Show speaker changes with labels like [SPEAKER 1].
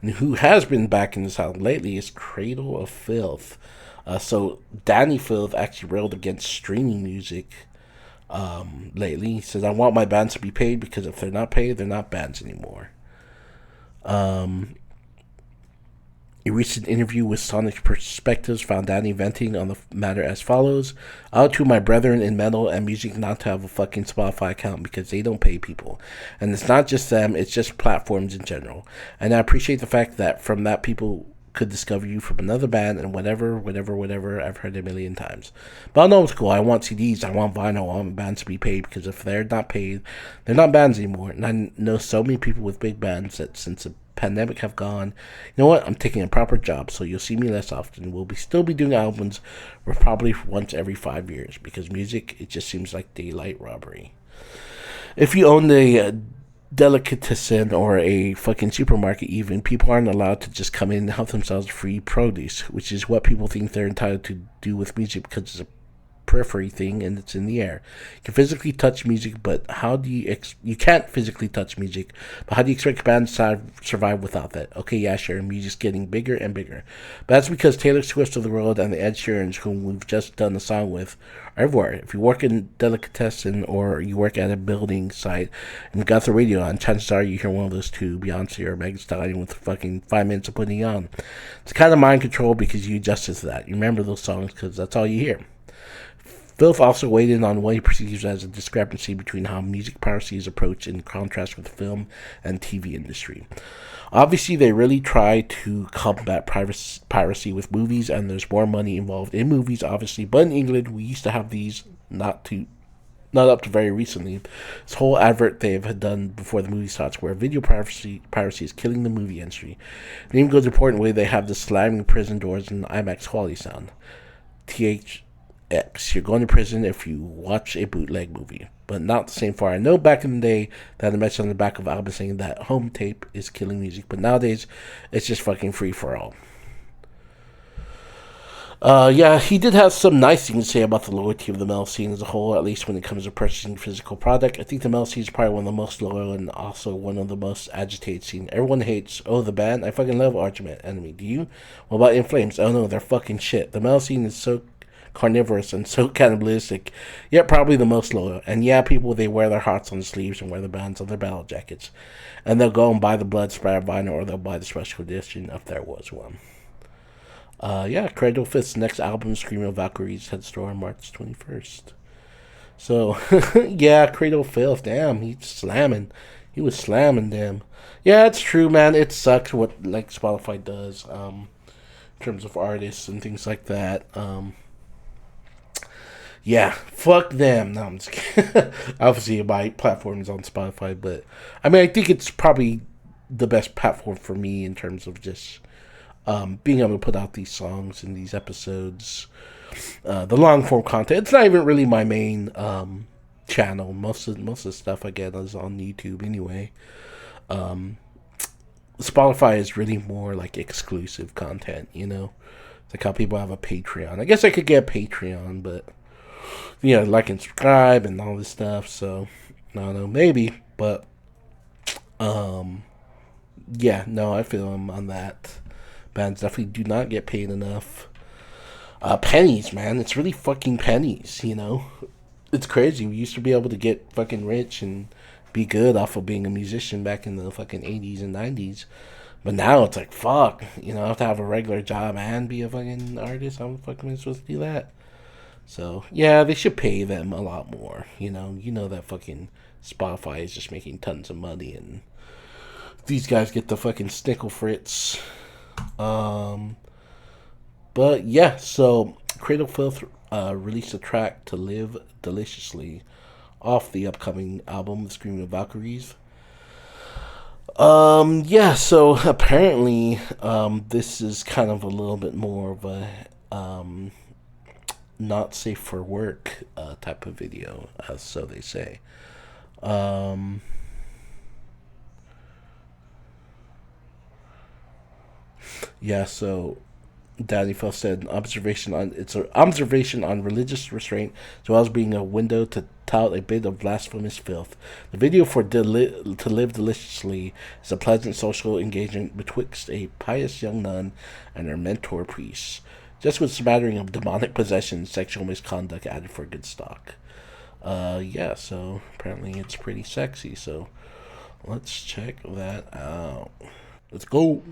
[SPEAKER 1] And who has been back in the South lately is Cradle of Filth. So Dani Filth actually railed against streaming music lately. He says, I want my bands to be paid because if they're not paid, they're not bands anymore. Um, A recent interview with Sonic Perspectives found Danny venting on the matter as follows. I owe to my brethren in metal and music not to have a fucking Spotify account because they don't pay people. And it's not just them, it's just platforms in general. And I appreciate the fact that from that people could discover you from another band and whatever, I've heard it a million times. But I know it's cool. I want CDs, I want vinyl, I want bands to be paid because if they're not paid, they're not bands anymore. And I know so many people with big bands that since the pandemic have gone, you know what, I'm taking a proper job, so you'll see me less often. We'll still be doing albums, but probably once every 5 years because music, it just seems like daylight robbery. If you own a delicatessen or a fucking supermarket, even, people aren't allowed to just come in and help themselves free produce, which is what people think they're entitled to do with music because it's a periphery thing and it's in the air. You can physically touch music, but how do you can't physically touch music, but how do you expect bands to survive without that? Okay, yeah, sure, music's getting bigger and bigger. But that's because Taylor Swift of the world and the Ed Sheerans, whom we've just done a song with, are everywhere. If you work in delicatessen or you work at a building site and you got the radio on, chances are you hear one of those two, Beyonce or Megan Stallion, with fucking 5 minutes of putting it on. It's kind of mind control because you adjusted to that. You remember those songs because that's all you hear. Filth also weighed in on what he perceives as a discrepancy between how music piracy is approached in contrast with the film and TV industry. Obviously, they really try to combat piracy with movies, and there's more money involved in movies, obviously. But in England, we used to have these not up to very recently. This whole advert they've done before the movie starts, where video piracy is killing the movie industry. It even goes an important way. They have the slamming prison doors and IMAX quality sound. X. You're going to prison if you watch a bootleg movie. But not the same far. I know back in the day that I mentioned on the back of albums saying that home tape is killing music, but nowadays it's just fucking free for all. Yeah, he did have some nice things to say about the loyalty of the metal scene as a whole, at least when it comes to purchasing physical product. I think the metal scene is probably one of the most loyal and also one of the most agitated scene. Everyone hates, oh, the band? I fucking love Argument Enemy. Do you? What about In Flames? Oh no, they're fucking shit. The metal scene is so carnivorous and so cannibalistic, yet probably the most loyal. And yeah, people, they wear their hearts on the sleeves and wear the bands on their battle jackets. And they'll go and buy the blood splattered vinyl or they'll buy the special edition if there was one. Yeah, Cradle of Filth's next album, Scream of Valkyries, heads store on March 21st. So, yeah, Cradle of Filth, damn, he's slamming. He was slamming them. Yeah, it's true, man. It sucks what like Spotify does, in terms of artists and things like that. Yeah, fuck them. No, I'm just kidding. Obviously, my platform is on Spotify, but I mean, I think it's probably the best platform for me in terms of just being able to put out these songs and these episodes, the long form content. It's not even really my main channel. Most of the stuff I get is on YouTube anyway. Um, Spotify is really more like exclusive content, you know. It's like how people have a Patreon. I guess I could get a Patreon, but like and subscribe and all this stuff. So I don't know, maybe, but um, yeah, no, I feel I'm on that. Bands definitely do not get paid enough. Pennies, man, it's really fucking pennies. It's crazy. We used to be able to get fucking rich and be good off of being a musician back in the fucking 80s and 90s. But now it's like, fuck, I have to have a regular job and be a fucking artist. How the fuck am I supposed to do that? So, yeah, they should pay them a lot more. You know that fucking Spotify is just making tons of money and these guys get the fucking snickle fritz. Um, but yeah, so Cradle of Filth released a track to Live Deliciously off the upcoming album, The Screaming of Valkyries. Yeah, so apparently, this is kind of a little bit more of a, not safe for work, type of video, so they say. Um, yeah, so Dani Filth said, an observation on religious restraint, as well as being a window to tout a bit of blasphemous filth. The video for To Live Deliciously is a pleasant social engagement betwixt a pious young nun and her mentor priest, just with a smattering of demonic possession and sexual misconduct added for good stock. Yeah, so apparently it's pretty sexy, so let's check that out. Let's go.